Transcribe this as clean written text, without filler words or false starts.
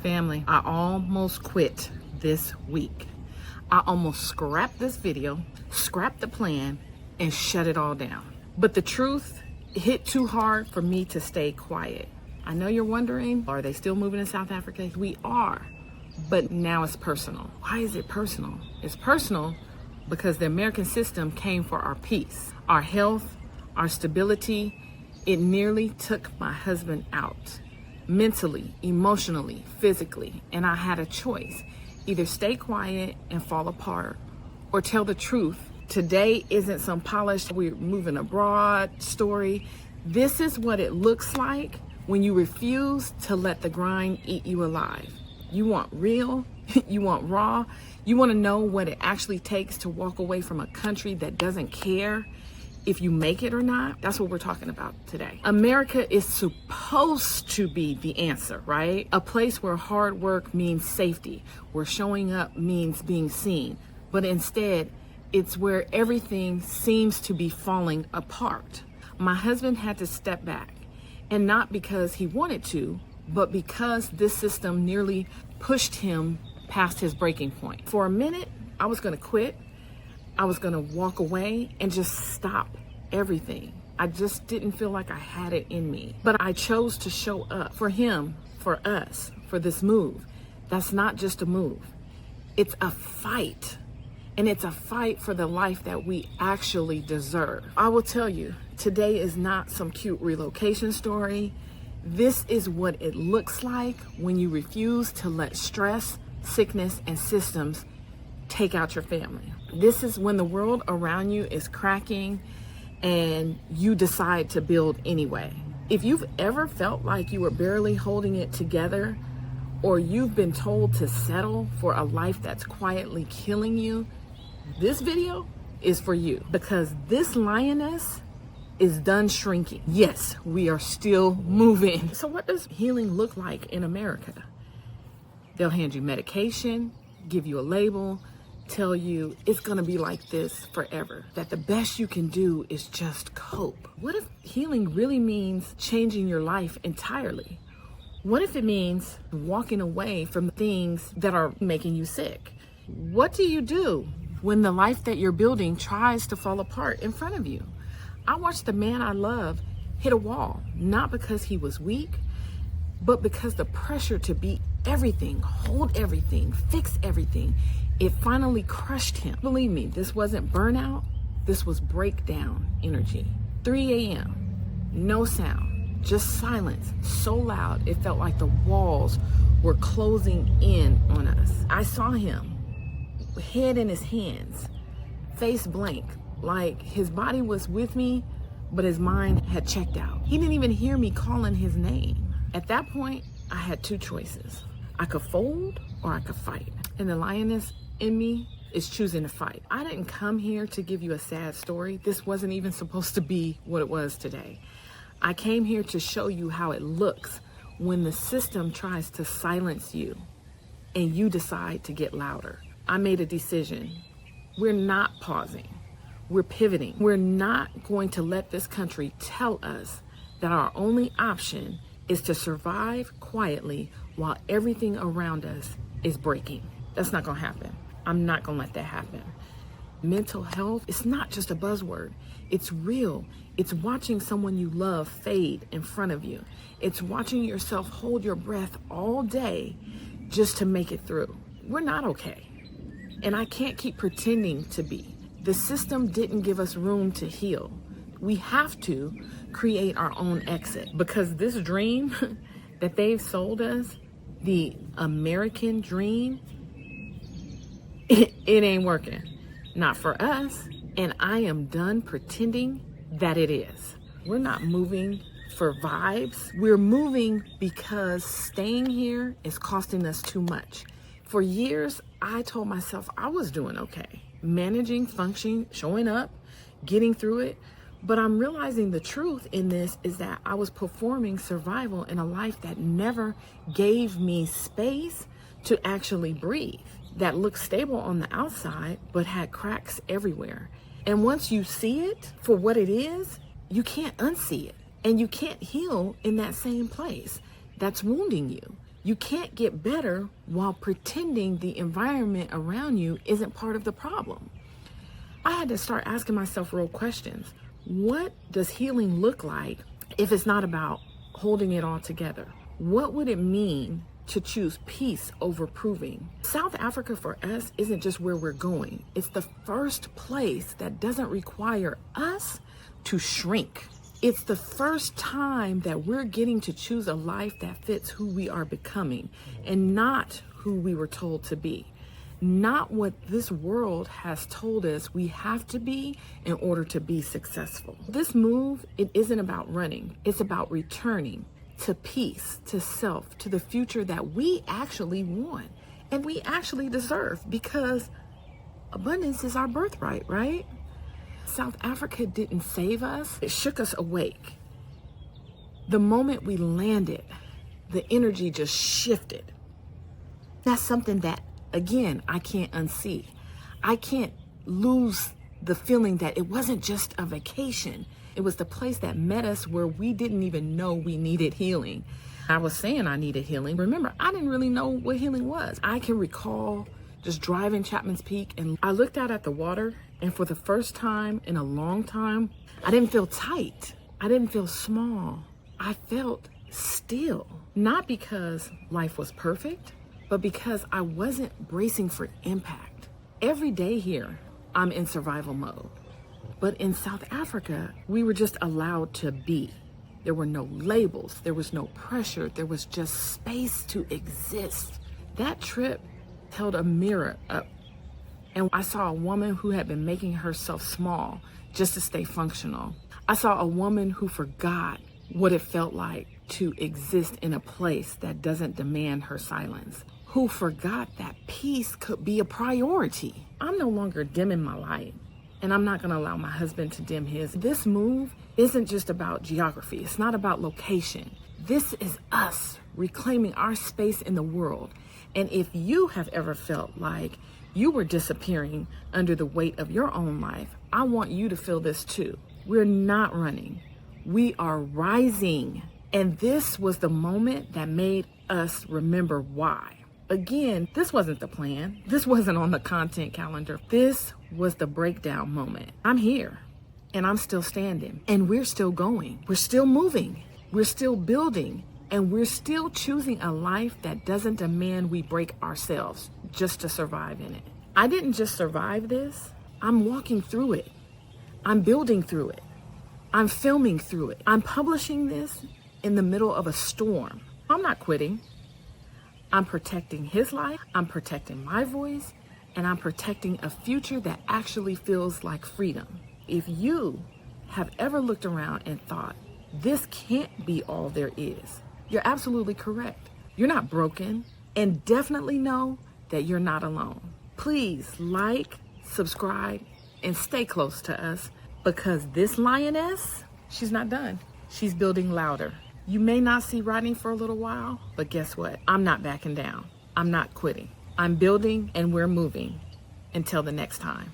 Family, I almost quit this week. I almost scrapped this video, scrapped the plan, and shut it all down. But the truth hit too hard for me to stay quiet. I know you're wondering, are they still moving in South Africa? We are, but now it's personal. Why is it personal? It's personal because the American system came for our peace, our health, our stability. It nearly took my husband out. Mentally, emotionally, physically, and I had a choice. Either stay quiet and fall apart or tell the truth. Today isn't some polished, we're moving abroad story. This is what it looks like when you refuse to let the grind eat you alive. You want real, you want raw, you want to know what it actually takes to walk away from a country that doesn't care if you make it or not. That's what we're talking about today. America is supposed to be the answer, right? A place where hard work means safety, where showing up means being seen. But instead, it's where everything seems to be falling apart. My husband had to step back, and not because he wanted to, but because this system nearly pushed him past his breaking point. For a minute, I was gonna quit. I was gonna walk away and just stop everything. I just didn't feel like I had it in me. But I chose to show up for him, for us, for this move. That's not just a move. It's a fight. And it's a fight for the life that we actually deserve. I will tell you, today is not some cute relocation story. This is what it looks like when you refuse to let stress, sickness, and systems take out your family. This is when the world around you is cracking and you decide to build anyway. If you've ever felt like you were barely holding it together, or you've been told to settle for a life that's quietly killing you, this video is for you, because this lioness is done shrinking. Yes, we are still moving. So what does healing look like in America? They'll hand you medication, give you a label, tell you it's gonna be like this forever, that the best you can do is just cope. What if healing really means changing your life entirely? What if it means walking away from things that are making you sick? What do you do when the life that you're building tries to fall apart in front of you? I watched the man I love hit a wall, not because he was weak, but because the pressure to be everything, hold everything, fix everything, it finally crushed him. Believe me, this wasn't burnout, this was breakdown energy. 3 a.m., no sound, just silence, so loud it felt like the walls were closing in on us. I saw him, head in his hands, face blank, like his body was with me, but his mind had checked out. He didn't even hear me calling his name. At that point, I had two choices. I could fold or I could fight. And the lioness in me is choosing to fight. I didn't come here to give you a sad story. This wasn't even supposed to be what it was today. I came here to show you how it looks when the system tries to silence you and you decide to get louder. I made a decision. We're not pausing. We're pivoting. We're not going to let this country tell us that our only option is to survive quietly while everything around us is breaking. That's not gonna happen. I'm not gonna let that happen. Mental health, it's not just a buzzword. It's real. It's watching someone you love fade in front of you. It's watching yourself hold your breath all day just to make it through. We're not okay. And I can't keep pretending to be. The system didn't give us room to heal. We have to create our own exit, because this dream that they've sold us, the American dream, it ain't working. Not for us. And I am done pretending that it is. We're not moving for vibes. We're moving because staying here is costing us too much. For years, I told myself I was doing okay, managing, functioning, showing up, getting through it. But I'm realizing the truth in this is that I was performing survival in a life that never gave me space to actually breathe, that looked stable on the outside, but had cracks everywhere. And once you see it for what it is, you can't unsee it. And you can't heal in that same place that's wounding you. You can't get better while pretending the environment around you isn't part of the problem. I had to start asking myself real questions. What does healing look like if it's not about holding it all together? What would it mean to choose peace over proving? South Africa for us isn't just where we're going. It's the first place that doesn't require us to shrink. It's the first time that we're getting to choose a life that fits who we are becoming and not who we were told to be. Not what this world has told us we have to be in order to be successful. This move, it isn't about running. It's about returning to peace, to self, to the future that we actually want and we actually deserve, because abundance is our birthright, right? South Africa didn't save us. It shook us awake. The moment we landed, the energy just shifted. That's something that, again, I can't unsee. I can't lose the feeling that it wasn't just a vacation. It was the place that met us where we didn't even know we needed healing. I was saying I needed healing. Remember, I didn't really know what healing was. I can recall just driving Chapman's Peak, and I looked out at the water, and for the first time in a long time, I didn't feel tight. I didn't feel small. I felt still. Not because life was perfect, but because I wasn't bracing for impact. Every day here, I'm in survival mode. But in South Africa, we were just allowed to be. There were no labels. There was no pressure. There was just space to exist. That trip held a mirror up, and I saw a woman who had been making herself small just to stay functional. I saw a woman who forgot what it felt like to exist in a place that doesn't demand her silence, who forgot that peace could be a priority. I'm no longer dimming my light, and I'm not gonna allow my husband to dim his. This move isn't just about geography. It's not about location. This is us reclaiming our space in the world. And if you have ever felt like you were disappearing under the weight of your own life, I want you to feel this too. We're not running. We are rising. And this was the moment that made us remember why. Again, this wasn't the plan. This wasn't on the content calendar. This was the breakdown moment. I'm here, and I'm still standing, and we're still going. We're still moving. We're still building. And we're still choosing a life that doesn't demand we break ourselves just to survive in it. I didn't just survive this. I'm walking through it. I'm building through it. I'm filming through it. I'm publishing this in the middle of a storm. I'm not quitting. I'm protecting his life. I'm protecting my voice. And I'm protecting a future that actually feels like freedom. If you have ever looked around and thought, this can't be all there is, you're absolutely correct. You're not broken, and definitely know that you're not alone. Please like, subscribe, and stay close to us, because this lioness, she's not done. She's building louder. You may not see riding for a little while, but guess what? I'm not backing down. I'm not quitting. I'm building, and we're moving. Until the next time.